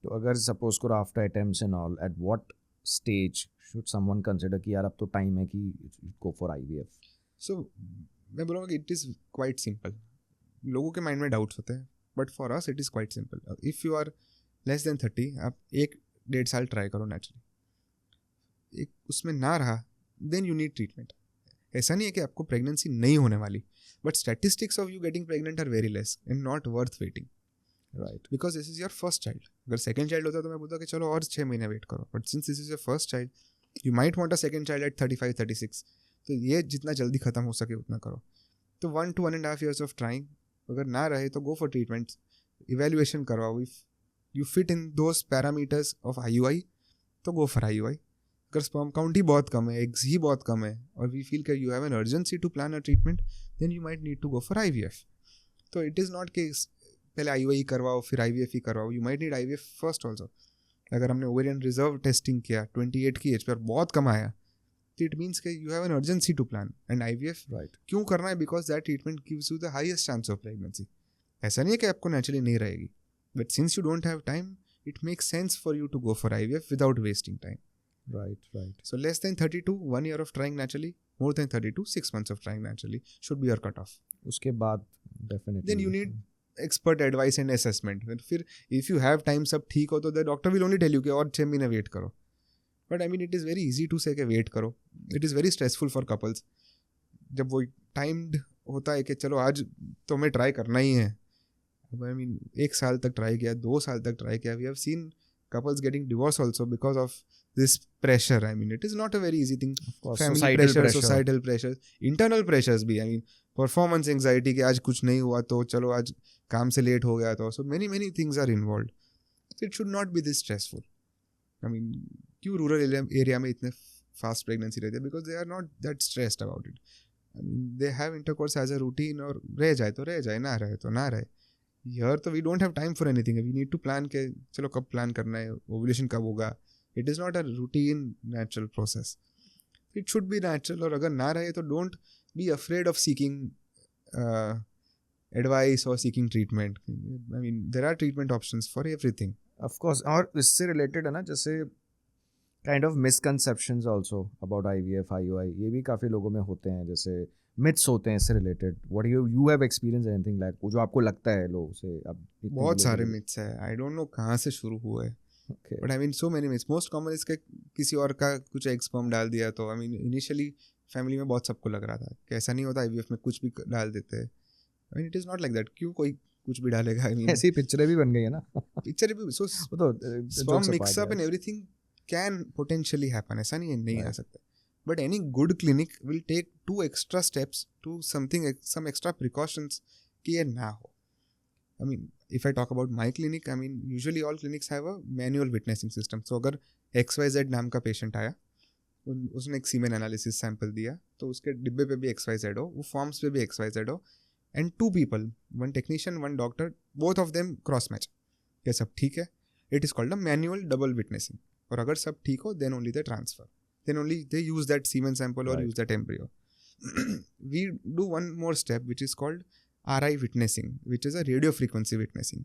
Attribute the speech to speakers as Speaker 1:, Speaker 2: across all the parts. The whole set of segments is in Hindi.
Speaker 1: तो अगर सपोज करो after attempts and all, at what stage should someone consider कि यार अब तो टाइम है कि गो फॉर आईवीएफ?
Speaker 2: सो मैं बोलूँगा कि इट इज़ क्वाइट सिंपल. लोगों के माइंड में डाउट्स होते हैं, but for us it is quite simple. If you are less than 30, आप 1-1.5 साल ट्राई करो नेचुरली. एक उसमें ना रहा, देन यू नीड ट्रीटमेंट. ऐसा नहीं है कि आपको प्रेगनेंसी नहीं होने वाली, but statistics of you getting pregnant are very less and not worth waiting,
Speaker 1: right.
Speaker 2: Because this is your first child. अगर सेकंड चाइल्ड होता तो मैं बोलता कि चलो और 6 महीने वेट करो, but since this is your first child, you might want a second child at 35-36. तो ये जितना जल्दी खत्म हो सके उतना करो. तो 1 to 1.5 years ऑफ ट्राइंग. अगर ना रहे तो गो फॉर ट्रीटमेंट, इवेल्युएशन करवाओ. If you fit in those parameters of IUI तो गो फॉर IUI. अगर स्पर्म काउंट ही बहुत कम है, एग्स ही बहुत कम है, और वी फील कि you have an urgency to plan a treatment, then you might need to go for IVF. तो इट इज़ नॉट कि पहले IUI करवाओ फिर IVF ही करवाओ. You might need IVF first also. अगर हमने ओवेरियन रिजर्व टेस्टिंग किया 28 की एज पर बहुत कम आया, तो इट मीन्स कि you have an urgency to plan. And IVF
Speaker 1: right.
Speaker 2: क्यों करना है? Because that treatment gives you the highest chance of pregnancy. ऐसा नहीं है कि आपको नेचुरली नहीं रहेगी, but since you don't have time, it makes sense for you to go for IVF without wasting time.
Speaker 1: Right, right.
Speaker 2: So less than 32, 1 year of trying naturally. More than 32, 6 months of trying naturally should be your cutoff.
Speaker 1: उसके बाद definitely.
Speaker 2: Then you need expert advice and assessment. फिर if you have time सब ठीक हो तो the doctor will only tell you कि और 6 महीने wait करो. But I mean it is very easy to say कि wait करो. It is very stressful for couples. जब वो timed होता है कि चलो आज तो हमें try करना ही है. I mean 1 साल तक try किया, 2 साल तक try किया. We have seen couples getting divorced also because of this pressure. I mean it is not a very easy thing.
Speaker 1: course,
Speaker 2: Family
Speaker 1: societal
Speaker 2: pressure,
Speaker 1: pressure.
Speaker 2: societal pressures, internal pressures भी. I mean performance anxiety कि आज कुछ नहीं हुआ तो चलो आज काम से लेट हो गया तो. So many things are involved. It should not be this stressful. I mean क्यों रूरल एरिया में इतने फास्ट प्रेगनेंसी रहती है? Because they are not that stressed about it. I mean they have intercourse as a routine, और रह जाए तो रह जाए, ना रहे तो ना रहे. Here तो we don't have time for anything. We need to plan के चलो कब प्लान करना है, ओवुलेशन कब होगा. It is not a routine natural process. It should be natural. और अगर ना रहे तो don't be afraid of seeking advice or seeking treatment. I mean there are treatment options for everything.
Speaker 1: Of course. और इससे related है ना, जैसे kind of misconceptions also about IVF, IUI, ये भी काफ़ी लोगों में होते हैं. जैसे myths होते हैं इससे related. What you have experienced anything like वो जो आपको लगता है लोगों से अब?
Speaker 2: बहुत सारे myths है. I don't know कहाँ से शुरू हुए.
Speaker 1: Okay.
Speaker 2: But I mean so many myths. Most common इसके किसी और का कुछ egg sperm डाल दिया तो I mean initially family में बहुत सबको लग रहा था कि ऐसा नहीं होता, IVF में कुछ भी डाल देते हैं. I mean it is not like that. क्यों कोई कुछ भी डालेगा? I mean
Speaker 1: ऐसी पिक्चरें भी बन गई है ना.
Speaker 2: पिक्चर भी so
Speaker 1: वो तो
Speaker 2: sperm mix up and everything can potentially happen. ऐसा नहीं आ सकता. But any good clinic will take 2 extra steps to some extra precautions कि ये ना हो. I mean, if I talk about my clinic, I mean, usually all clinics have a manual witnessing system. So अगर XYZ नाम का patient आया, उसने एक semen analysis sample दिया, तो उसके डिब्बे पे भी XYZ हो, वो forms पे भी XYZ हो, and 2 people, 1 technician, 1 doctor, both of them cross match. ये सब ठीक है. It is called a manual double witnessing. और अगर सब ठीक हो, then only they transfer. Then only they use that semen sample or
Speaker 1: Right.
Speaker 2: use that embryo. We do one more step which is called RI witnessing, which is a radio frequency witnessing.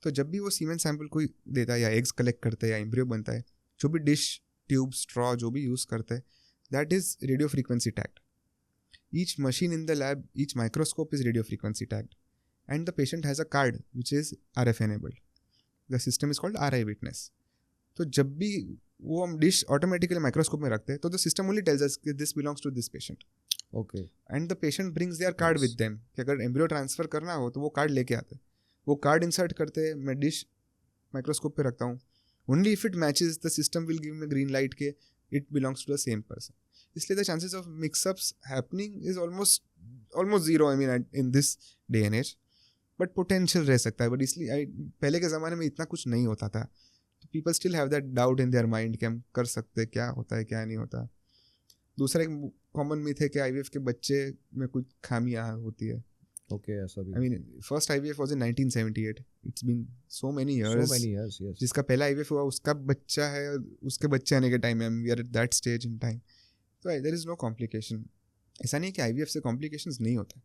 Speaker 2: तो जब भी वो semen sample कोई देता है या eggs collect करता है या embryo बनता है, जो भी dish, tube, straw जो भी use करते हैं, that is radio frequency tagged. Each machine in the lab, each microscope is radio frequency tagged. And the patient has a card which is RF enabled. The system is called RI witness. तो जब भी वो हम डिश ऑटोमेटिकली माइक्रोस्कोप में रखते हैं तो the system only tells us कि this belongs to this patient.
Speaker 1: Okay.
Speaker 2: And the patient brings their card with them कि अगर एम्ब्रियो ट्रांसफर करना हो तो वो कार्ड लेके आते हैं. वो कार्ड इंसर्ट करते हैं, मैं डिश माइक्रोस्कोप पे रखता हूँ. Only if it matches the system will give me green light के it belongs to the same person. इसलिए the chances of mixups happening is almost zero. I mean in this day and age. But potential रह सकता है. बट इसलिए पहले के ज़माने में इतना कुछ नहीं होता था. People still have that doubt in their mind कि हम कर सकते, क्या होता है क्या नहीं होता. दूसरा एक कॉमन मिथ है कि IVF के बच्चे में कुछ खामियां होती है.
Speaker 1: Okay, ऐसा भी.
Speaker 2: I mean first IVF was in 1978. It's been so many years.
Speaker 1: Yes.
Speaker 2: जिसका पहला IVF हुआ उसका बच्चा है, उसके बच्चे आने के टाइम में we are at that stage in time. So there is no complication. ऐसा नहीं कि IVF से complications नहीं होता.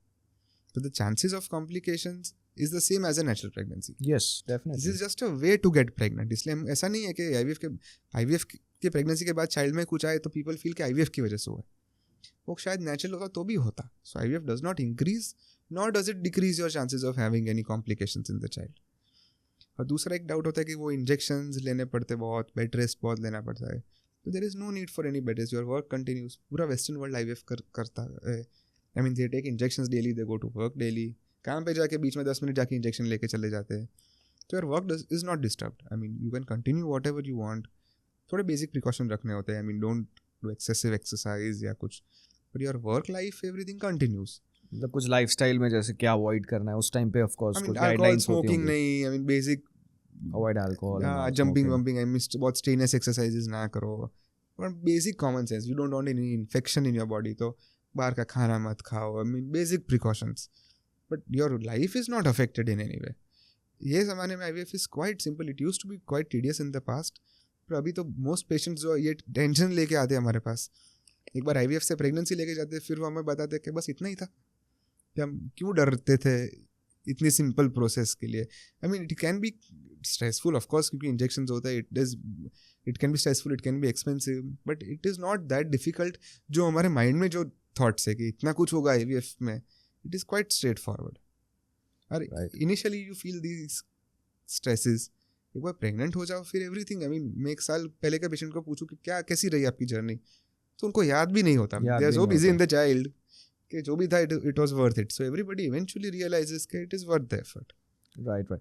Speaker 2: But the chances of complications is the same as a natural pregnancy.
Speaker 1: Yes,
Speaker 2: This
Speaker 1: definitely.
Speaker 2: is just a way to get pregnant. इसलिए हम ऐसा नहीं है कि IVF के प्रेगनेंसी के बाद चाइल्ड में कुछ आए तो पीपल फील कि IVF की वजह से हुआ है. वो शायद नेचुरल होता तो भी होता. So IVF does not increase nor does it decrease your chances of having any complications in the child. और दूसरा एक डाउट होता है कि वो इंजेक्शंस लेने पड़ते बहुत, बेड रेस्ट बहुत लेना पड़ता है. तो there is no need for any bed rest, your work continues. पूरा वेस्टर्न वर्ल्ड IVF करता है. I mean they take injections daily, they go to work daily. काम पे जाके बीच में 10 मिनट जाके इंजेक्शन लेके चले जाते हैं. तो your work is not disturbed. I mean you can continue what ever you want. थोड़े बेसिक प्रिकॉशन रखने होते हैं. I mean don't do excessive exercise या कुछ, but your work life everything continues.
Speaker 1: मतलब कुछ लाइफस्टाइल में जैसे क्या अवॉइड करना है उस टाइम पे, ऑफ कोर्स
Speaker 2: आई
Speaker 1: कुछ
Speaker 2: मीन अल्कोहल
Speaker 1: गाइडलाइंस होती
Speaker 2: स्मोकिंग
Speaker 1: होंगी.
Speaker 2: नहीं. I mean basic
Speaker 1: avoid alcohol,
Speaker 2: jumping wumping, I mean बहुत स्ट्रेनस एक्सरसाइजेज ना करो. और basic common sense, you don't want any infection in your body, तो बाहर का खाना मत खाओ. I mean basic precautions, but your life is not affected in any way. ये ज़माने में IVF is quite simple. It used to be quite tedious in the past, पर अभी तो मोस्ट पेशेंट्स जो ये टेंशन लेके आते हैं हमारे पास, एक बार IVF से प्रेगनेंसी लेके जाते हैं, फिर वो हमें बताते हैं कि बस इतना ही था, कि हम क्यों डरते थे इतनी सिंपल प्रोसेस के लिए. I mean it can be stressful of course, क्योंकि इंजेक्शंस होता है. It can be stressful, it can be expensive, but it is not that difficult. जो हमारे माइंड में जो थॉट्स है कि इतना कुछ होगा IVF में, it is quite straightforward. और initially you feel these stresses. एक बार प्रेग्नेंट हो जाओ फिर एवरीथिंग. आई मीन मैं 1 साल पहले के पेशेंट को पूछूं कि क्या कैसी रही आपकी जर्नी, तो उनको याद भी नहीं होता. They are so busy in the child कि जो भी था it was worth it. So everybody eventually realizes कि it is worth the effort.
Speaker 1: Right.